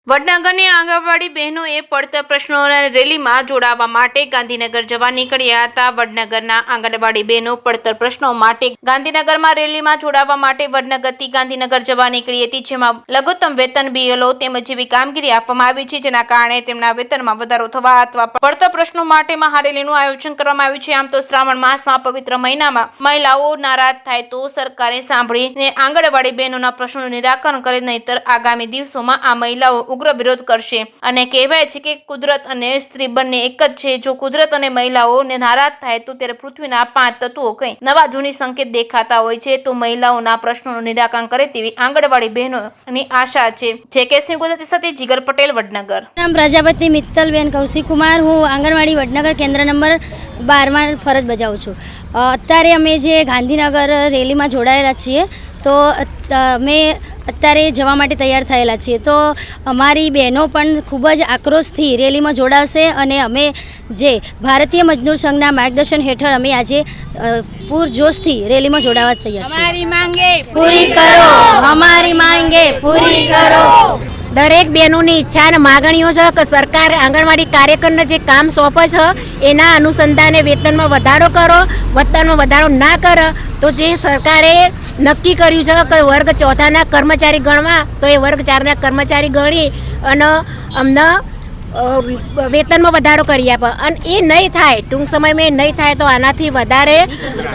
વડનગરની આંગણવાડી બહેનોએ પડતર પ્રશ્નોના રેલીમાં જોડાવા માટે ગાંધીનગર જવા નીકળ્યા હતા। વડનગરના આંગણવાડી બહેનો પડતર પ્રશ્નો માટે ગાંધીનગરમાં રેલીમાં જોડાવા માટે વડનગરથી ગાંધીનગર જવા નીકળી હતી, જેમાં લઘુત્તમ વેતન, બીએલઓ તેમજ જેવી કામગીરી આપવામાં આવી છે, જેના કારણે તેમના વેતનમાં વધારો થવા અથવા પડતર પ્રશ્નો માટે મહારેલીનું આયોજન કરવામાં આવ્યું છે। આમ તો શ્રાવણ માસમાં પવિત્ર મહિનામાં મહિલાઓ નારાજ થાય તો સરકારે સાંભળીને આંગણવાડી બહેનોના પ્રશ્નોનું નિરાકરણ કરે, નહીતર આગામી દિવસોમાં આ મહિલાઓ ઉગ્ર વિરોધ કરશે। અને કહેવાય છે કે કુદરત અને સ્ત્રી બંને એક જ છે। જો કુદરત અને મહિલાઓને નારાજ થાય તો ત્યારે પૃથ્વીના 5 તત્વો કંઈ નવા જૂની સંકેત દેખાતા હોય છે, તો મહિલાઓના પ્રશ્નોનું નિરાકરણ કરે તેવી આંગણવાડી બહેનોની આશા છે। જે કે સિંહ ગુજરાતી સાથે જીગર પટેલ, વડનગર। નામ પ્રજાપતિ મિત્તલબેન કૌશિક કુમાર, હું આંગણવાડી વડનગર કેન્દ્ર નંબર 12 માં ફરજ બજાવું છું। અત્યારે અમે જે ગાંધીનગર રેલીમાં જોડાયેલા છીએ, તો અમે અત્યારે જવા માટે તૈયાર થયેલા છીએ, તો અમારી બહેનો પણ ખૂબ જ આક્રોશથી રેલીમાં જોડાશે અને અમે જે ભારતીય મજદૂર સંઘના માર્ગદર્શન હેઠળ અમે આજે પૂરજોશથી રેલીમાં જોડાવા તૈયાર છીએ। અમારી માંગે પૂરી કરો, અમારી માંગે પૂરી કરો। દરેક બહેનોની ઈચ્છા અને માગણીઓ છે કે સરકાર આંગણવાડી કાર્યકરને જે કામ સોંપે છે એના અનુસંધાને વેતનમાં વધારો કરો। વેતનમાં વધારો ના કરે તો જે સરકારે નક્કી કર્યું છે કે વર્ગ 4ના કર્મચારી ગણવા, તો એ વર્ગ 4ના કર્મચારી ગણી અને અમને વેતનમાં વધારો કરી આપે। અને એ નહીં થાય, ટૂંક સમયમાં નહીં થાય તો આનાથી વધારે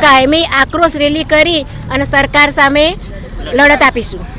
કાયમી આક્રોશ રેલી કરી અને સરકાર સામે લડત આપીશું।